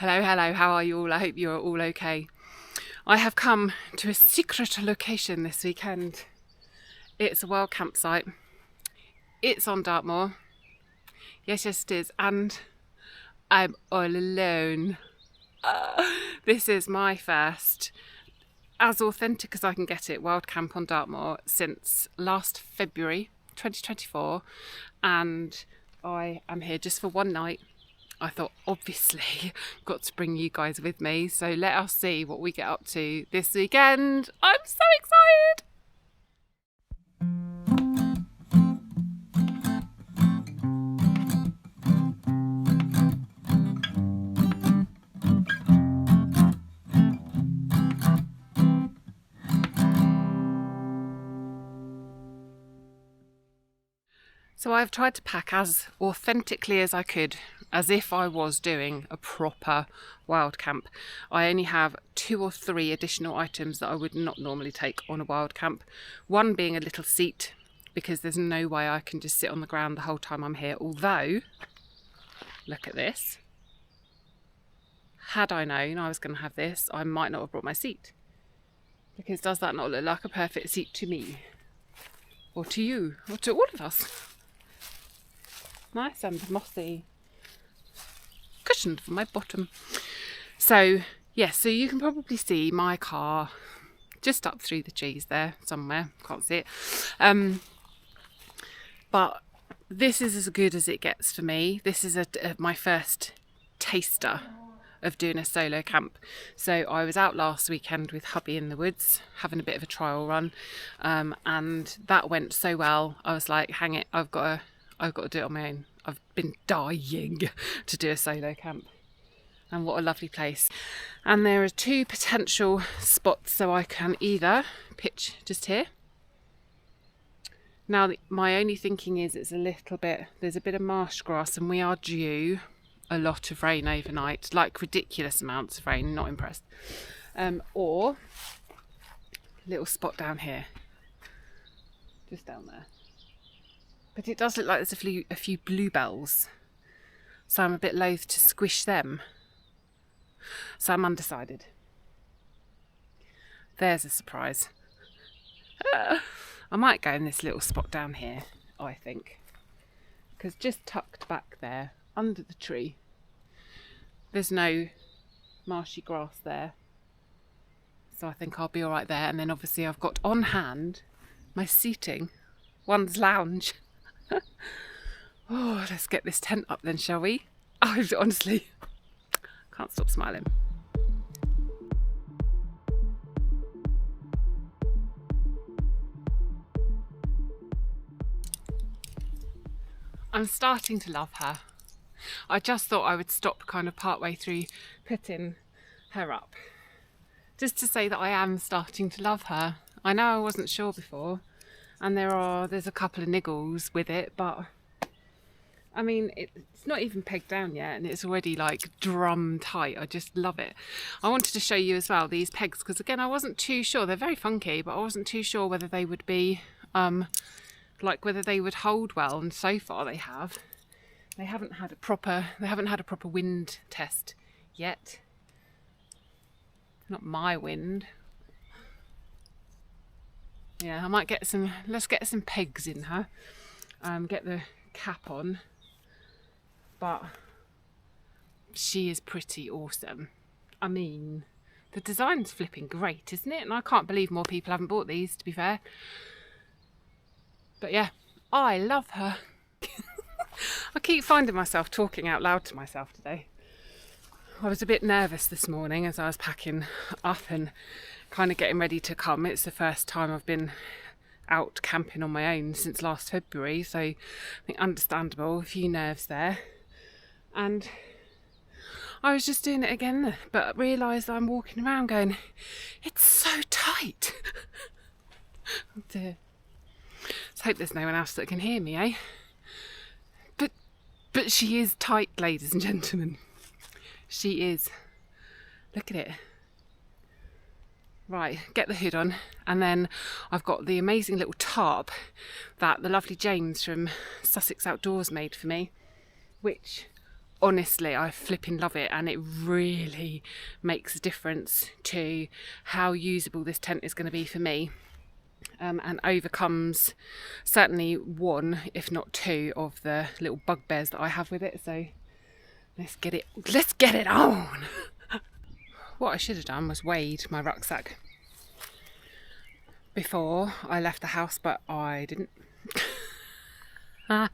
Hello, how are you all? I hope you're all okay. I have come to a secret location this weekend. It's a wild campsite. It's on Dartmoor. Yes, it is. And I'm all alone. This is my first, as authentic as I can get it, wild camp on Dartmoor since last February 2024. And I am here just for one night. I thought, obviously, got to bring you guys with me. So let us see what we get up to this weekend. I'm so excited! So I've tried to pack as authentically as I could, as if I was doing a proper wild camp. I only have 2 or 3 additional items that I would not normally take on a wild camp. One being a little seat, because there's no way I can just sit on the ground the whole time I'm here. Although, look at this. Had I known I was going to have this, I might not have brought my seat. Because does that not look like a perfect seat to me? Or to you? Or to all of us? Nice and mossy. Cushioned for my bottom. So, yes, so you can probably see my car just up through the trees there somewhere. Can't see it. But this is as good as it gets for me. This is my first taster of doing a solo camp. So I was out last weekend with hubby in the woods having a bit of a trial run, and that went so well. I was like, hang it, I've got to do it on my own. I've been dying to do a solo camp. And what a lovely place. And there are 2 potential spots, so I can either pitch just here. Now, my only thinking is there's a bit of marsh grass, and we are due a lot of rain overnight, like ridiculous amounts of rain, not impressed. Or a little spot down here, just down there. But it does look like there's a few bluebells, so I'm a bit loath to squish them. So I'm undecided. There's a surprise. I might go in this little spot down here, I think. Because just tucked back there, under the tree, there's no marshy grass there. So I think I'll be alright there. And then obviously I've got on hand my seating, one's lounge. Oh, let's get this tent up then, shall we? I honestly can't stop smiling. I'm starting to love her. I just thought I would stop kind of partway through putting her up, just to say that I am starting to love her. I know I wasn't sure before, and there's a couple of niggles with it, but I mean, it's not even pegged down yet, and it's already like drum tight. I just love it. I wanted to show you as well these pegs, because again, I wasn't too sure. They're very funky, but I wasn't too sure whether they would be whether they would hold well, and so far they have. They haven't had a proper wind test yet. Not my wind. Yeah, I might let's get some pegs in her. Get the cap on. But she is pretty awesome. I mean, the design's flipping great, isn't it? And I can't believe more people haven't bought these, to be fair. But yeah, I love her. I keep finding myself talking out loud to myself today. I was a bit nervous this morning as I was packing up and kind of getting ready to come. It's the first time I've been out camping on my own since last February, so I think understandable, a few nerves there. And I was just doing it again, but realised I'm walking around going, it's so tight. Oh dear. Let's hope there's no one else that can hear me, eh? But she is tight, ladies and gentlemen. She is. Look at it. Right, get the hood on, and then I've got the amazing little tarp that the lovely James from Sussex Outdoors made for me, which honestly, I flipping love it, and it really makes a difference to how usable this tent is going to be for me, and overcomes certainly one, if not two, of the little bugbears that I have with it. So let's get it on. What I should have done was weighed my rucksack before I left the house, but I didn't. I'm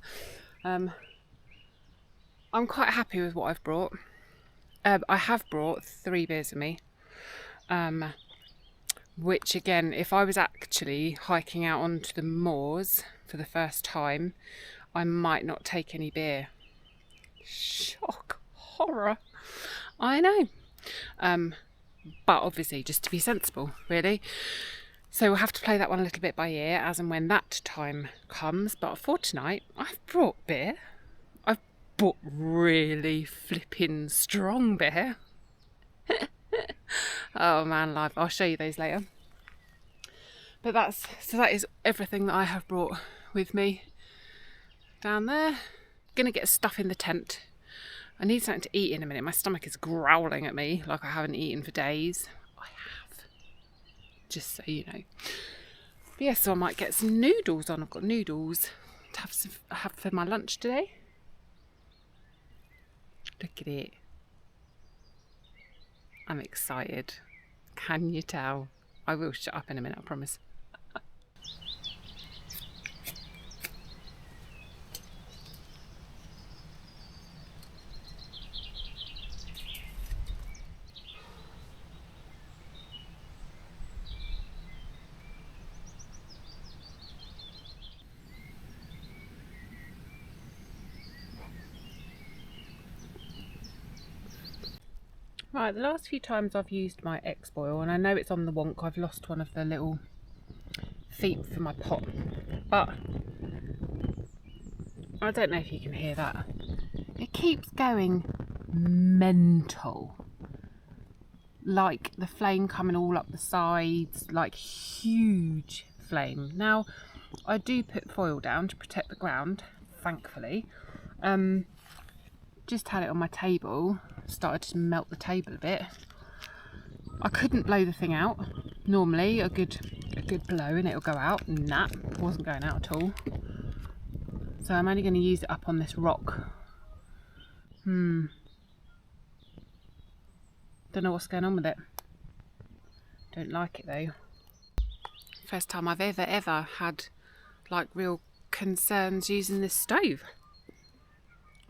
quite happy with what I've brought. I have brought 3 beers with me, which again, if I was actually hiking out onto the moors for the first time, I might not take any beer. Shock, horror, I know. But obviously just to be sensible, really. So we'll have to play that one a little bit by ear as and when that time comes. But for tonight, I've brought beer. I've brought really flipping strong beer. Oh man, live. I'll show you those later. But that is everything that I have brought with me down there. Gonna get stuff in the tent. I need something to eat in a minute. My stomach is growling at me like I haven't eaten for days. I have, just so you know. But yeah, so I might get some noodles on. I've got noodles to have for my lunch today. Look at it. I'm excited. Can you tell? I will shut up in a minute, I promise. Right, the last few times I've used my X-Boil, and I know it's on the wonk, I've lost one of the little feet for my pot, but I don't know if you can hear that. It keeps going mental. Like the flame coming all up the sides, like huge flame. Now, I do put foil down to protect the ground, thankfully. Just had it on my table, started to melt the table a bit. I couldn't blow the thing out. Normally a good blow and it'll go out. Nah, it wasn't going out at all. So I'm only going to use it up on this rock. Don't know what's going on with it. Don't like it though. First time I've ever had like real concerns using this stove.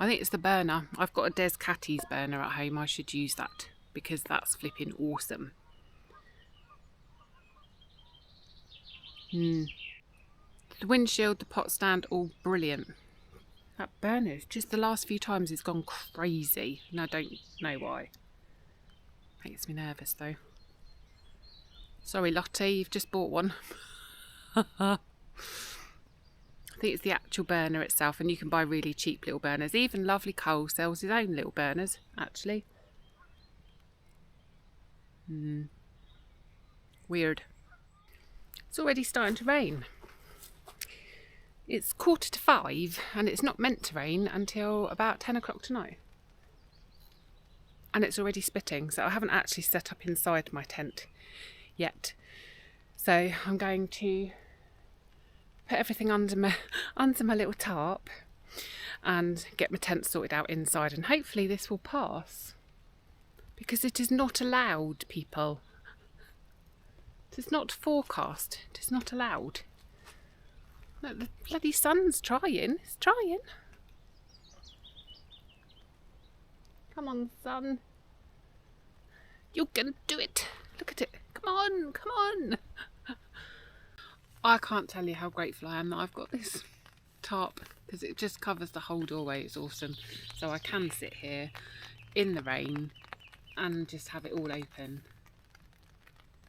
I think it's the burner. I've got a Des Catties burner at home. I should use that because that's flipping awesome. The windshield, the pot stand, all brilliant. That burner, just the last few times it's gone crazy and I don't know why. Makes me nervous though. Sorry Lottie, you've just bought one. I think it's the actual burner itself, and you can buy really cheap little burners. Even Lovely Coal sells his own little burners, actually. Weird. It's already starting to rain. It's 5:45 and it's not meant to rain until about 10 o'clock tonight. And it's already spitting, so I haven't actually set up inside my tent yet. So I'm going to put everything under my little tarp and get my tent sorted out inside, and hopefully this will pass. Because it is not allowed, people. It is not forecast. It is not allowed. Look, the bloody sun's trying. It's trying. Come on, sun. You're gonna do it. Look at it. Come on, come on. I can't tell you how grateful I am that I've got this tarp, because it just covers the whole doorway. It's awesome. So I can sit here in the rain and just have it all open.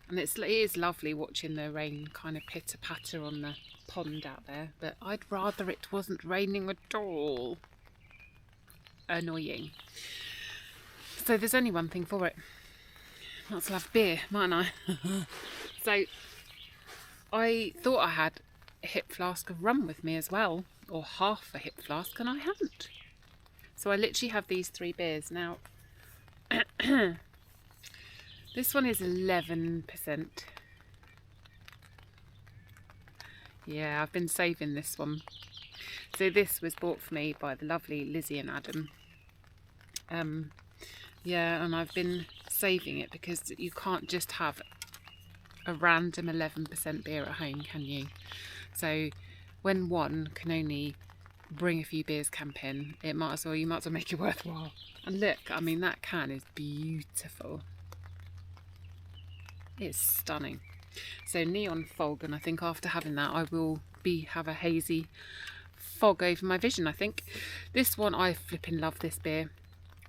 And it is lovely watching the rain kind of pitter patter on the pond out there, but I'd rather it wasn't raining at all. Annoying. So there's only one thing for it. That's to have beer, mightn't I? So I thought I had a hip flask of rum with me as well, or half a hip flask, and I haven't. So I literally have these 3 beers. Now, this one is 11%. Yeah, I've been saving this one. So this was bought for me by the lovely Lizzie and Adam. Yeah, and I've been saving it because you can't just have a random 11% beer at home, can you? So when one can only bring a few beers camping, you might as well make it worthwhile. And look, I mean, that can is beautiful. It's stunning. So neon fog, and I think after having that I will have a hazy fog over my vision, I think. This one, I flipping love this beer.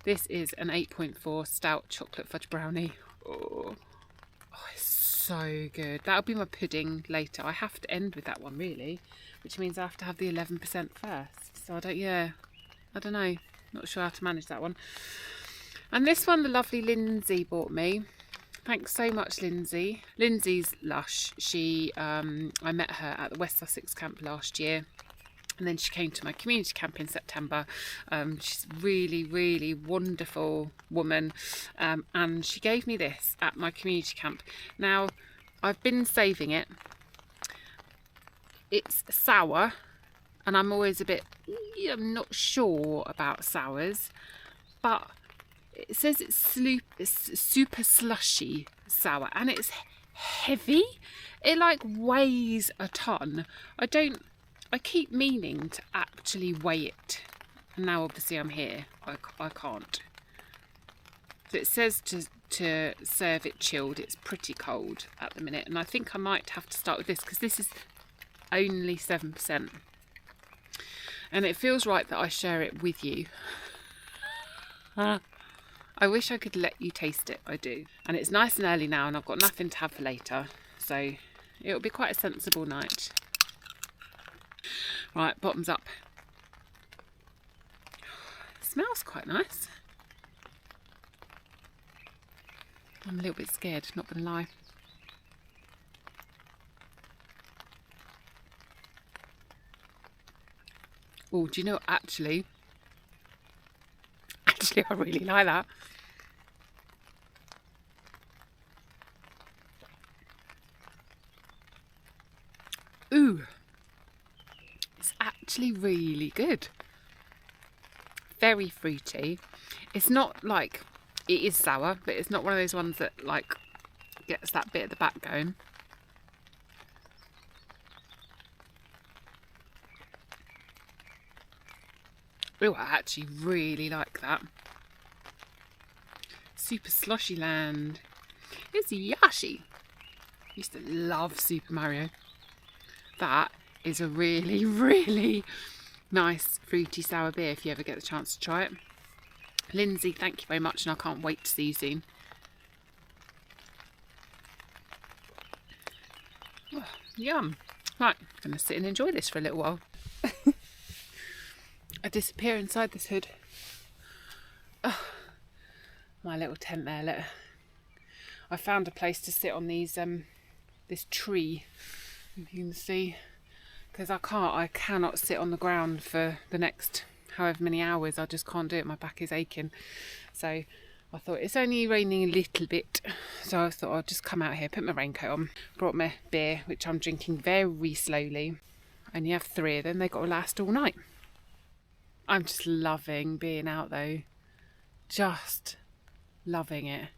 This is an 8.4 stout chocolate fudge brownie. Oh, it's so good. That'll be my pudding later. I have to end with that one really, which means I have to have the 11% first. So I don't know. Not sure how to manage that one. And this one, the lovely Lindsay bought me. Thanks so much, Lindsay. Lindsay's lush. I met her at the West Sussex camp last year, and then she came to my community camp in September. She's a really, really wonderful woman, and she gave me this at my community camp. Now, I've been saving it. It's sour, and I'm always I'm not sure about sours, but it says it's super slushy sour, and it's heavy. It like weighs a ton. I keep meaning to actually weigh it, and now obviously I'm here. I can't. So it says to serve it chilled. It's pretty cold at the minute, and I think I might have to start with this because this is only 7%, and it feels right that I share it with you. I wish I could let you taste it. I do. And it's nice and early now, and I've got nothing to have for later, so it'll be quite a sensible night. Right, bottoms up. It smells quite nice. I'm a little bit scared, not gonna lie. Oh, do you know, actually I really like that. Ooh, it's actually really good. Very fruity. It's not like, it is sour, but it's not one of those ones that like gets that bit at the back going. Oh, I actually really like that. Super Slushy Land. It's Yoshi. Used to love Super Mario. That is a really, really nice fruity sour beer if you ever get the chance to try it. Lindsay, thank you very much, and I can't wait to see you soon. Oh, yum. Right, I'm going to sit and enjoy this for a little while. I disappear inside this hood. Oh, my little tent there. Look. I found a place to sit on these this tree, you can see, because I cannot sit on the ground for the next however many hours. I just can't do it. My back is aching. So I thought, it's only raining a little bit, so I thought I'd just come out here, put my raincoat on, brought my beer, which I'm drinking very slowly. I only have 3 of them. They've got to last all night. I'm just loving being out though. Just loving it.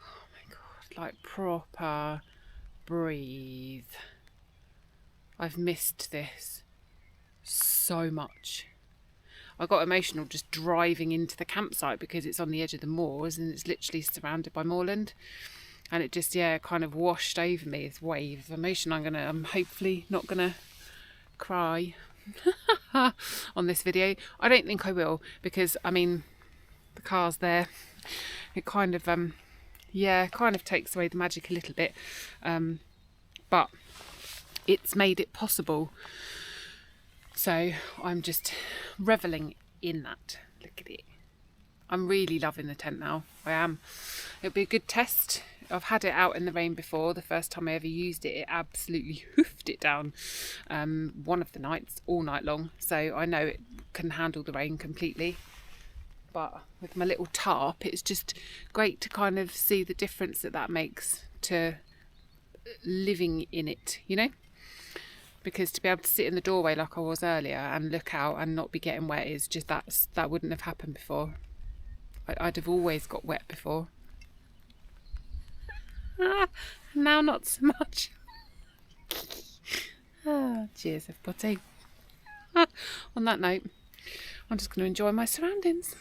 Oh my God, like proper breathe. I've missed this so much. I got emotional just driving into the campsite because it's on the edge of the moors and it's literally surrounded by moorland. And it just, kind of washed over me, this wave of emotion. I'm hopefully not gonna cry on this video. I don't think I will, because I mean, the car's there. It kind of takes away the magic a little bit, but it's made it possible. So I'm just reveling in that. Look at it. I'm really loving the tent now. I am. It'll be a good test. I've had it out in the rain before. The first time I ever used it, it absolutely hoofed it down one of the nights, all night long. So I know it can handle the rain completely. But with my little tarp, it's just great to kind of see the difference that that makes to living in it, you know? Because to be able to sit in the doorway like I was earlier and look out and not be getting wet is just, that wouldn't have happened before. I'd have always got wet before. Now not so much. Cheers everybody. On that note, I'm just going to enjoy my surroundings.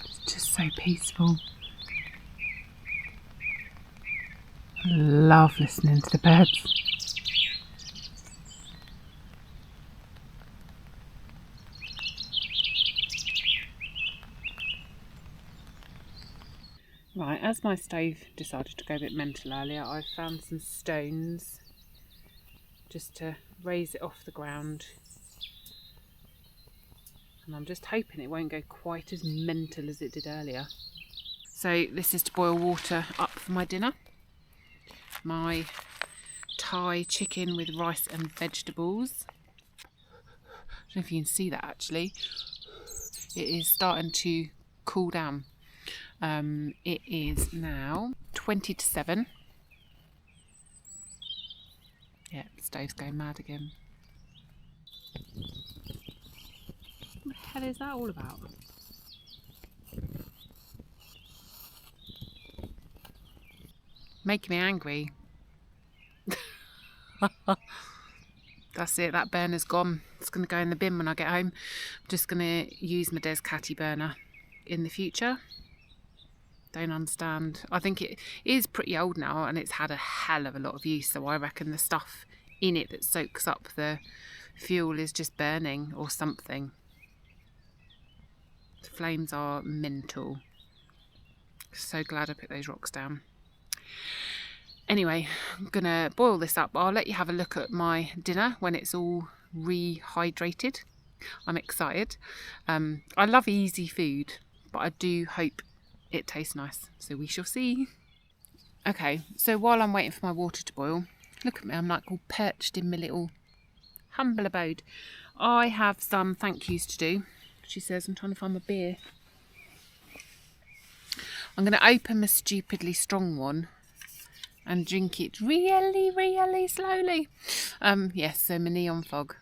It's just so peaceful. I love listening to the birds. Right, as my stove decided to go a bit mental earlier, I found some stones just to raise it off the ground. And I'm just hoping it won't go quite as mental as it did earlier. So this is to boil water up for my dinner. My Thai chicken with rice and vegetables. I don't know if you can see that actually. It is starting to cool down. It is now 20 to 7. Yeah, the stove's going mad again. What the hell is that all about? Making me angry. That's it, that burner's gone. It's going to go in the bin when I get home. I'm just going to use my Des Catty burner in the future. Don't understand. I think it is pretty old now and it's had a hell of a lot of use, so I reckon the stuff in it that soaks up the fuel is just burning or something. The flames are mental. So glad I put those rocks down. Anyway, I'm gonna boil this up. I'll let you have a look at my dinner when it's all rehydrated. I'm excited. I love easy food, but I do hope it tastes nice, so we shall see. Okay, so while I'm waiting for my water to boil, look at me, I'm like all perched in my little humble abode. I have some thank yous to do. She says, I'm trying to find my beer. I'm going to open my stupidly strong one and drink it really, really slowly. Yes, so my neon fog.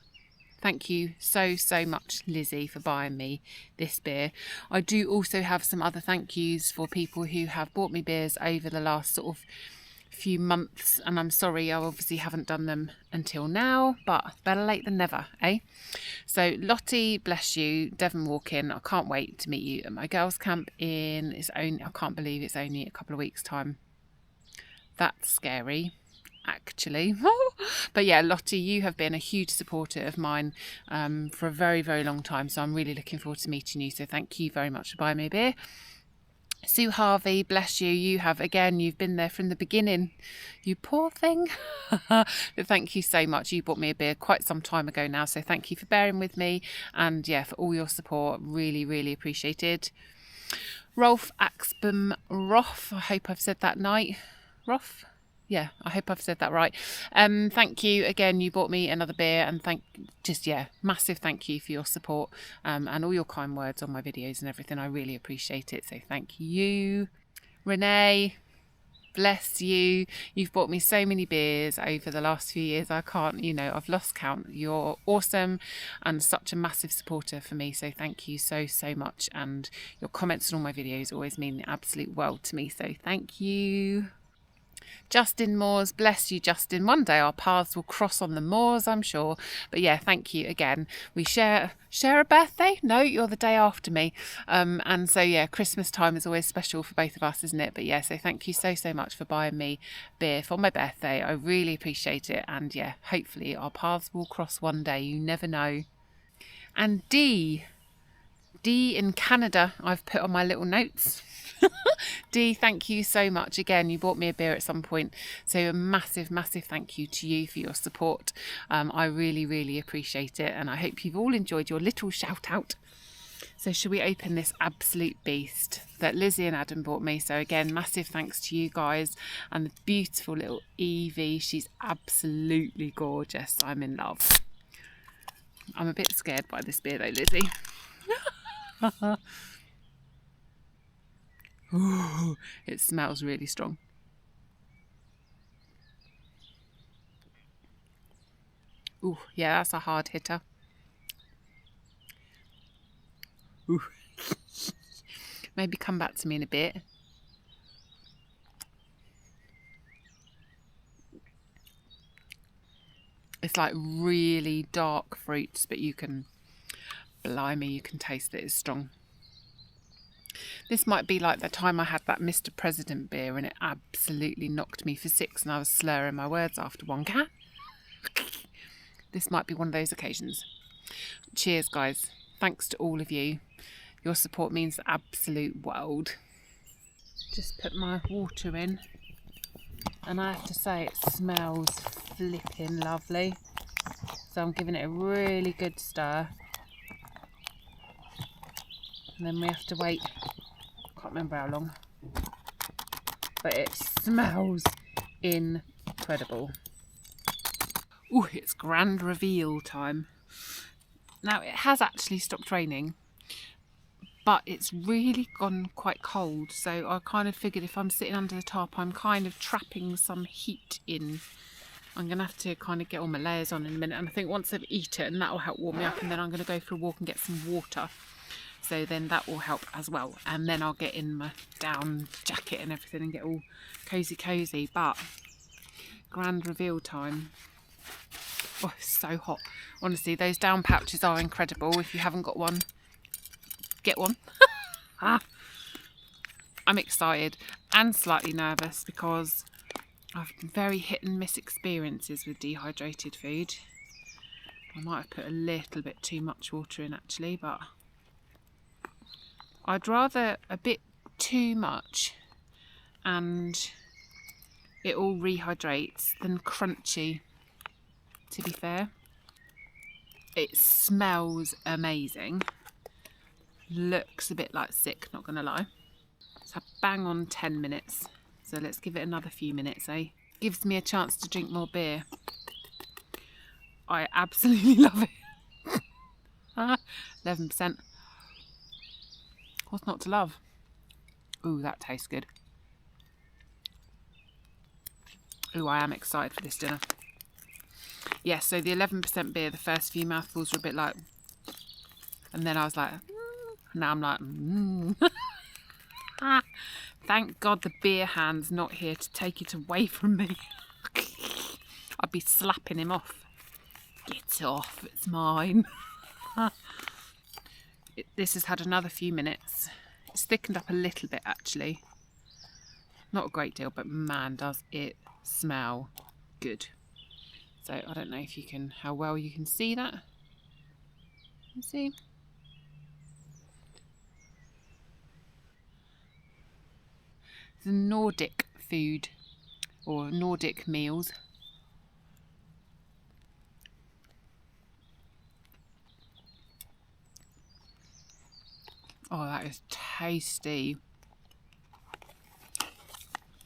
Thank you so much, Lizzie, for buying me this beer. I do also have some other thank yous for people who have bought me beers over the last sort of few months, and I'm sorry I obviously haven't done them until now, but better late than never, eh? So Lottie, bless you, Devon Walking, I can't wait to meet you at my girls' camp I can't believe it's only a couple of weeks' time. That's scary, actually. But yeah, Lottie, you have been a huge supporter of mine for a very, very long time, so I'm really looking forward to meeting you, so thank you very much for buying me a beer. Sue Harvey, bless you, you've been there from the beginning, you poor thing. But thank you so much. You bought me a beer quite some time ago now, so thank you for bearing with me, and yeah, for all your support, really, really appreciated. Rolf Axbom Roth, I hope I've said that right. Roth? Yeah, I hope I've said that right. Thank you again. You bought me another beer, and massive thank you for your support and all your kind words on my videos and everything. I really appreciate it. So thank you. Renee, bless you. You've bought me so many beers over the last few years. I can't, I've lost count. You're awesome and such a massive supporter for me. So thank you so much. And your comments on all my videos always mean the absolute world to me. So thank you. Justin Moores, bless you, Justin. One day our paths will cross on the moors, I'm sure. But yeah, thank you again. We share a birthday? No, you're the day after me. And so yeah, Christmas time is always special for both of us, isn't it? But yeah, so thank you so much for buying me beer for my birthday. I really appreciate it. And yeah, hopefully our paths will cross one day. You never know. And D in Canada, I've put on my little notes. Dee, thank you so much again. You bought me a beer at some point, so a massive thank you to you for your support. I really appreciate it, and I hope you've all enjoyed your little shout out. So should we open this absolute beast that Lizzie and Adam bought me? So again, massive thanks to you guys, and the beautiful little Evie. She's absolutely gorgeous. I'm in love. I'm a bit scared by this beer though, Lizzie. Ooh, it smells really strong. Ooh, yeah, that's a hard hitter. Ooh. Maybe come back to me in a bit. It's like really dark fruits, but you can, blimey, you can taste that it's strong. This might be like the time I had that Mr. President beer and it absolutely knocked me for six and I was slurring my words after one can. This might be one of those occasions. Cheers, guys. Thanks to all of you. Your support means the absolute world. Just put my water in, and I have to say it smells flipping lovely. So I'm giving it a really good stir. And then we have to wait, can't remember how long, but it smells incredible. Ooh, it's grand reveal time. Now it has actually stopped raining, but it's really gone quite cold, so I kind of figured if I'm sitting under the tarp I'm kind of trapping some heat in. I'm going to have to kind of get all my layers on in a minute, and I think once I've eaten that will help warm me up, and then I'm going to go for a walk and get some water, so then that will help as well, and then I'll get in my down jacket and everything and get all cozy, but grand reveal time. Oh, it's so hot. Honestly, those down pouches are incredible. If you haven't got one, get one. I'm excited and slightly nervous because I've very hit and miss experiences with dehydrated food. I might have put a little bit too much water in actually, but I'd rather a bit too much and it all rehydrates than crunchy, to be fair. It smells amazing. Looks a bit like sick, not gonna lie. So bang on 10 minutes. So let's give it another few minutes, eh? Gives me a chance to drink more beer. I absolutely love it. 11%. What's not to love? Ooh, that tastes good. Ooh, I am excited for this dinner. Yes, so the 11% beer, the first few mouthfuls were a bit like, and then I was like, now I'm like, Thank God the beer hand's not here to take it away from me. I'd be slapping him off. Get off, it's mine. This has had another few minutes. It's thickened up a little bit actually. Not a great deal, but man, does it smell good. So I don't know if you can, how well you can see that. Let's see. The Nordic food or Nordic meals. Oh, that is tasty.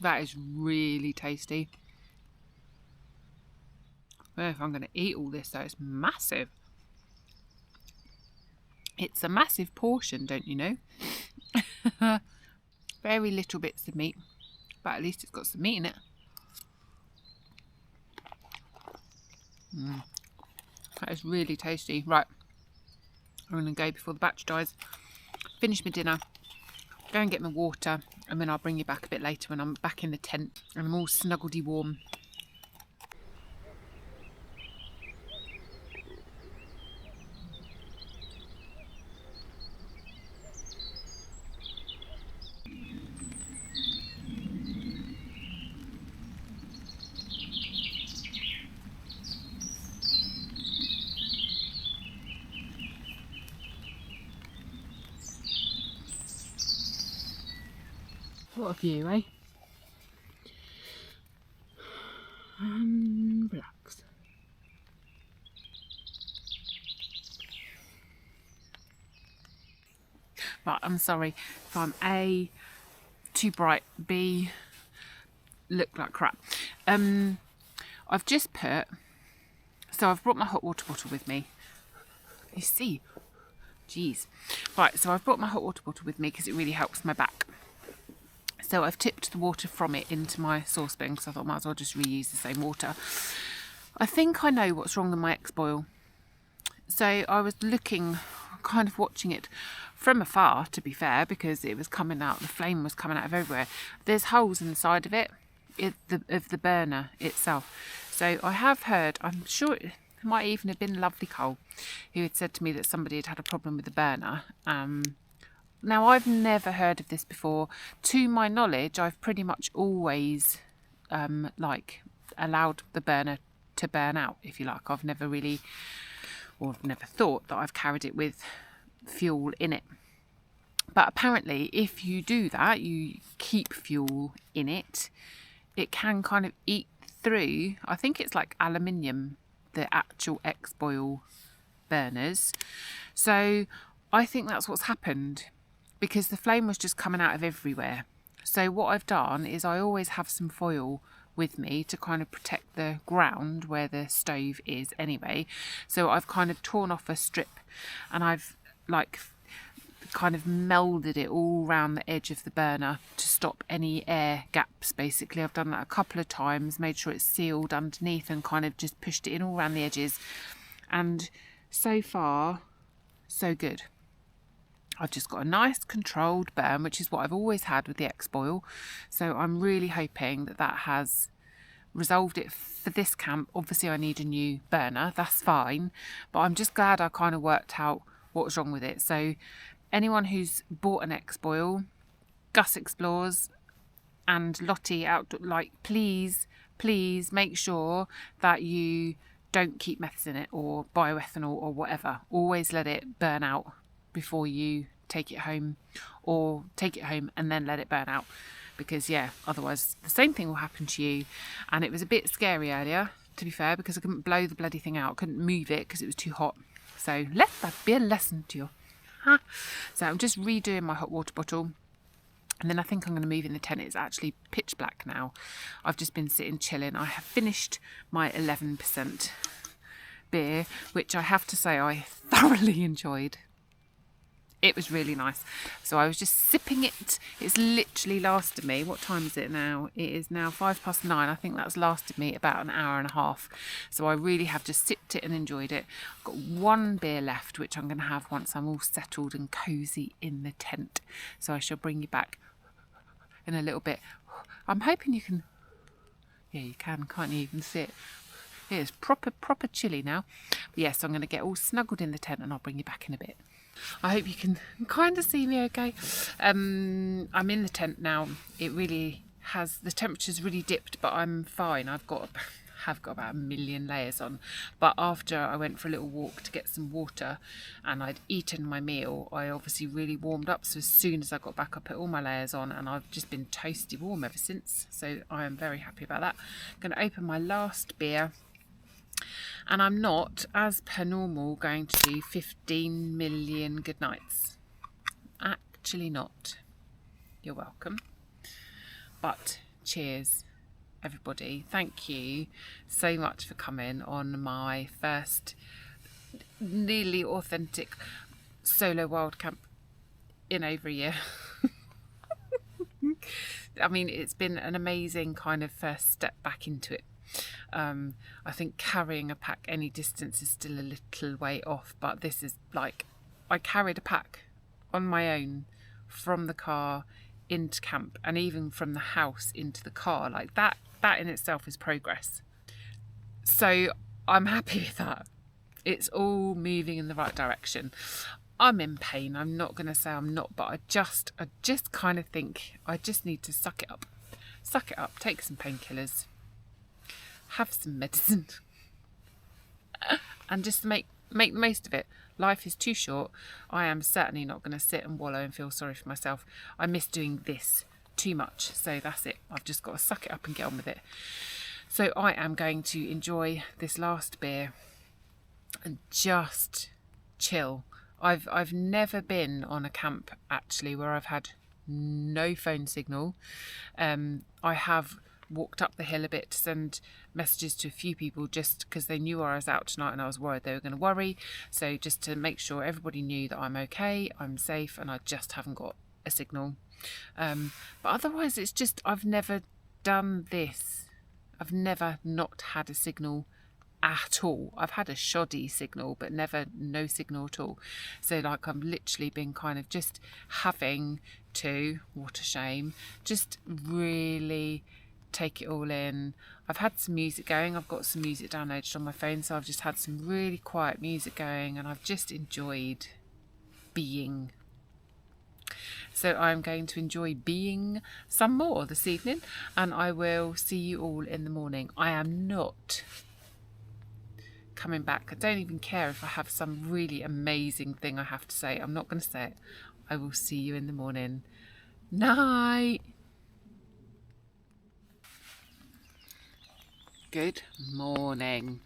That is really tasty. I don't know if I'm going to eat all this though, it's massive. It's a massive portion, don't you know? Very little bits of meat, but at least it's got some meat in it. That is really tasty. Right, I'm going to go before the battery dies, finish my dinner, go and get my water, and then I'll bring you back a bit later when I'm back in the tent and I'm all snuggledy warm. What a view, eh? And relax. Right, I'm sorry if I'm A, too bright, B, look like crap. I've just put, so I've brought my hot water bottle with me. You see, jeez. Right, so I've brought my hot water bottle with me because it really helps my back. So I've tipped the water from it into my saucepan because I thought I might as well just reuse the same water. I think I know what's wrong with my X-Boil. So I was looking, kind of watching it from afar, to be fair, because it was coming out, the flame was coming out of everywhere. There's holes in the side of it, of the burner itself. So I have heard, I'm sure it might even have been Lovely Cole who had said to me that somebody had had a problem with the burner. Now, I've never heard of this before. To my knowledge, I've pretty much always allowed the burner to burn out, if you like. I've never really, or I've never thought that I've carried it with fuel in it. But apparently, if you do that, you keep fuel in it, it can kind of eat through, I think it's like aluminium, the actual X-Boil burners. So I think that's what's happened, because the flame was just coming out of everywhere. So what I've done is I always have some foil with me to kind of protect the ground where the stove is anyway. So I've kind of torn off a strip and I've like kind of melded it all around the edge of the burner to stop any air gaps. Basically, I've done that a couple of times, made sure it's sealed underneath and kind of just pushed it in all around the edges. And so far, so good. I've just got a nice controlled burn, which is what I've always had with the X-Boil. So I'm really hoping that that has resolved it for this camp. Obviously I need a new burner, that's fine, but I'm just glad I kind of worked out what was wrong with it. So anyone who's bought an X-Boil, Gus Explores and Lottie Outdoor, like, please make sure that you don't keep meths in it or bioethanol or whatever. Always let it burn out before you take it home, or take it home and then let it burn out, because yeah, otherwise the same thing will happen to you. And it was a bit scary earlier, to be fair, because I couldn't blow the bloody thing out, couldn't move it because it was too hot. So let that be a lesson to you. So I'm just redoing my hot water bottle, and then I think I'm going to move in the tent. It's actually pitch black now. I've just been sitting chilling. I have finished my 11% beer, which I have to say I thoroughly enjoyed. It was really nice. So I was just sipping it. It's literally lasted me, what time is it now? It is now 9:05. I think that's lasted me about an hour and a half. So I really have just sipped it and enjoyed it. I've got one beer left, which I'm going to have once I'm all settled and cosy in the tent. So I shall bring you back in a little bit. I'm hoping you can, yeah, you can, can't you even see it? It is proper chilly now. But yes, I'm going to get all snuggled in the tent and I'll bring you back in a bit. I hope you can kind of see me okay. I'm in the tent now. It really has, the temperature's really dipped, but I'm fine. Have got about a million layers on. But after I went for a little walk to get some water and I'd eaten my meal, I obviously really warmed up. So as soon as I got back, I put all my layers on and I've just been toasty warm ever since. So I am very happy about that. I'm going to open my last beer. And I'm not, as per normal, going to do 15 million good nights. Actually not. You're welcome. But cheers, everybody. Thank you so much for coming on my first nearly authentic solo wild camp in over a year. I mean, it's been an amazing kind of first step back into it. I think carrying a pack any distance is still a little way off, but this is like, I carried a pack on my own from the car into camp, and even from the house into the car. Like that in itself is progress. So I'm happy with that. It's all moving in the right direction. I'm in pain. I'm not going to say I'm not, but I just kind of think I just need to suck it up, take some painkillers, have some medicine and just make the most of it. Life is too short. I am certainly not going to sit and wallow and feel sorry for myself. I miss doing this too much, so that's it. I've just got to suck it up and get on with it. So I am going to enjoy this last beer and just chill. I've never been on a camp actually where I've had no phone signal. I have walked up the hill a bit to send messages to a few people just because they knew I was out tonight and I was worried they were going to worry. So just to make sure everybody knew that I'm okay, I'm safe, and I just haven't got a signal. But otherwise it's just, I've never done this. I've never not had a signal at all. I've had a shoddy signal, but never no signal at all. So like I've literally been kind of just having to, what a shame, just really take it all in. I've had some music going. I've got some music downloaded on my phone, so I've just had some really quiet music going, and I've just enjoyed being. So I'm going to enjoy being some more this evening, and I will see you all in the morning. I am not coming back. I don't even care if I have some really amazing thing I have to say. I'm not going to say it. I will see you in the morning. Night. Good morning.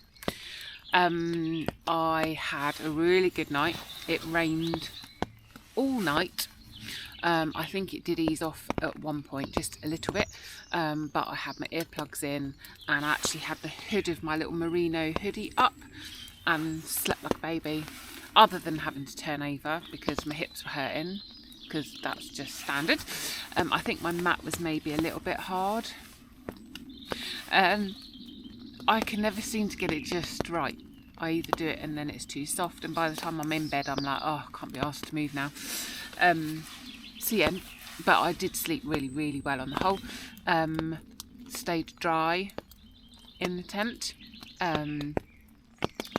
I had a really good night. It rained all night. I think it did ease off at one point just a little bit, but I had my earplugs in and I actually had the hood of my little merino hoodie up and slept like a baby, other than having to turn over because my hips were hurting, because that's just standard. I think my mat was maybe a little bit hard. I can never seem to get it just right. I either do it and then it's too soft, and by the time I'm in bed I'm like, oh, I can't be asked to move now. So yeah, but I did sleep really, really well on the whole. Stayed dry in the tent,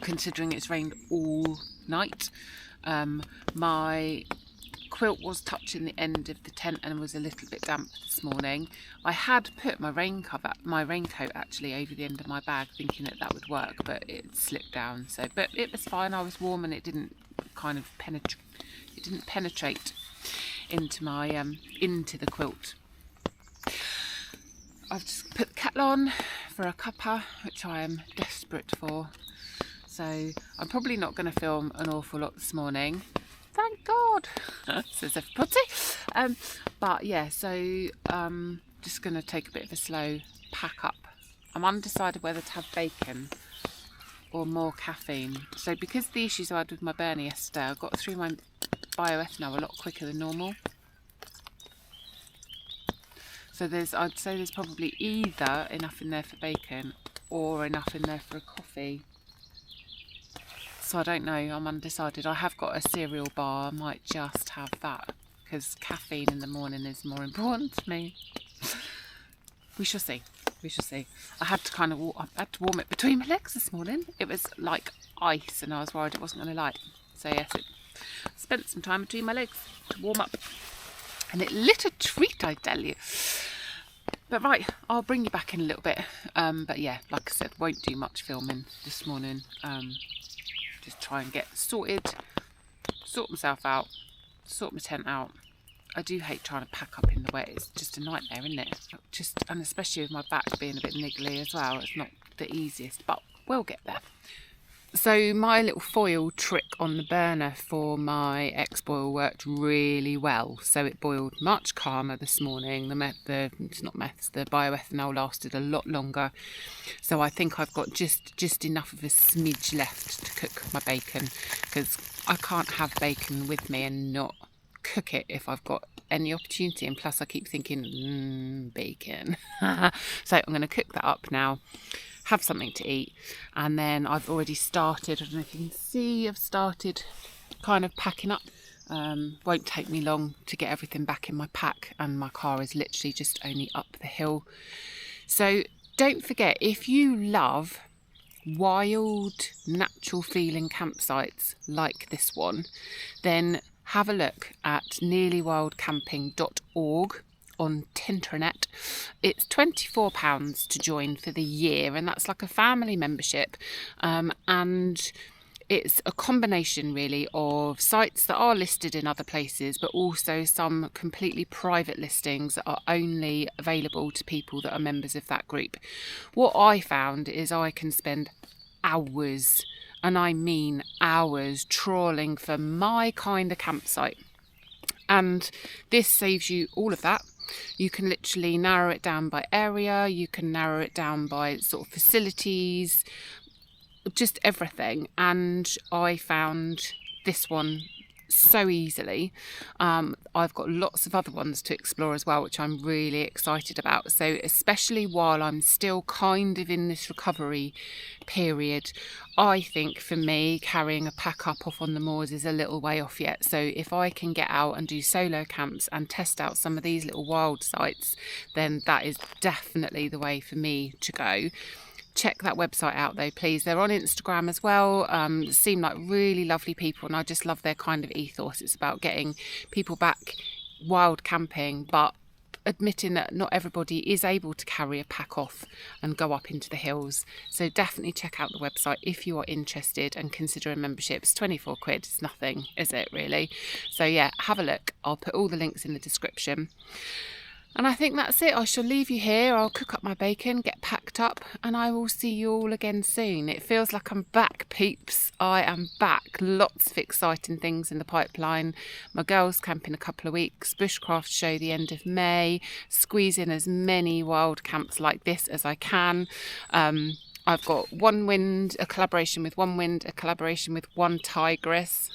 considering it's rained all night. My quilt was touching the end of the tent and was a little bit damp this morning. I had put my raincoat actually over the end of my bag, thinking that that would work, but it slipped down. So, but it was fine. I was warm and it didn't kind of penetrate. It didn't penetrate into my into the quilt. I've just put the kettle on for a cuppa, which I am desperate for. So I'm probably not going to film an awful lot this morning. Thank God, says everybody. But yeah, so just going to take a bit of a slow pack up. I'm undecided whether to have bacon or more caffeine. So because the issues I had with my burner yesterday, I got through my bioethanol a lot quicker than normal. So I'd say there's probably either enough in there for bacon or enough in there for a coffee. So I don't know, I'm undecided. I have got a cereal bar, I might just have that because caffeine in the morning is more important to me. We shall see. We shall see. I had to warm it between my legs this morning. It was like ice and I was worried it wasn't going to light. So yes, it spent some time between my legs to warm up. And it lit a treat, I tell you. But right, I'll bring you back in a little bit. But yeah, like I said, won't do much filming this morning. Just try and get sorted, sort myself out, sort my tent out. I do hate trying to pack up in the wet. It's just a nightmare, isn't it? And especially with my back being a bit niggly as well, it's not the easiest, but we'll get there. So my little foil trick on the burner for my X-boil worked really well. So it boiled much calmer this morning. The bioethanol lasted a lot longer. So I think I've got just enough of a smidge left to cook my bacon, because I can't have bacon with me and not cook it if I've got any opportunity. And plus I keep thinking, bacon. So I'm going to cook that up now, have something to eat, and then I've already started, I don't know if you can see, I've started kind of packing up. Won't take me long to get everything back in my pack, and my car is literally just only up the hill. So don't forget, if you love wild, natural feeling campsites like this one, then have a look at nearlywildcamping.org on Tinternet. It's £24 to join for the year, and that's like a family membership, and it's a combination really of sites that are listed in other places, but also some completely private listings that are only available to people that are members of that group. What I found is I can spend hours and I mean hours, trawling for my kind of campsite. And this saves you all of that. You can literally narrow it down by area, you can narrow it down by sort of facilities, just everything. And I found this one so easily. I've got lots of other ones to explore as well, which I'm really excited about. So especially while I'm still kind of in this recovery period, I think for me carrying a pack up off on the moors is a little way off yet. So if I can get out and do solo camps and test out some of these little wild sites, then that is definitely the way for me to go. Check that website out though, please. They're on Instagram as well. Seem like really lovely people, and I just love their kind of ethos. It's about getting people back wild camping, but admitting that not everybody is able to carry a pack off and go up into the hills. So definitely check out the website if you are interested and consider a membership. It's 24 quid. It's nothing, is it really? So yeah, have a look. I'll put all the links in the description. And I think that's it. I shall leave you here. I'll cook up my bacon, get packed up, and I will see you all again soon. It feels like I'm back, peeps. I am back. Lots of exciting things in the pipeline. My girls camp in a couple of weeks. Bushcraft show the end of May. Squeeze in as many wild camps like this as I can. I've got One Wind, a collaboration with One Wind, a collaboration with One Tigress.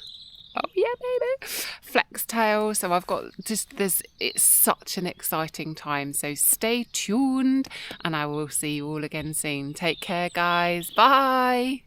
Oh yeah, baby. Flex tail. So I've got it's such an exciting time. So stay tuned and I will see you all again soon. Take care, guys. Bye.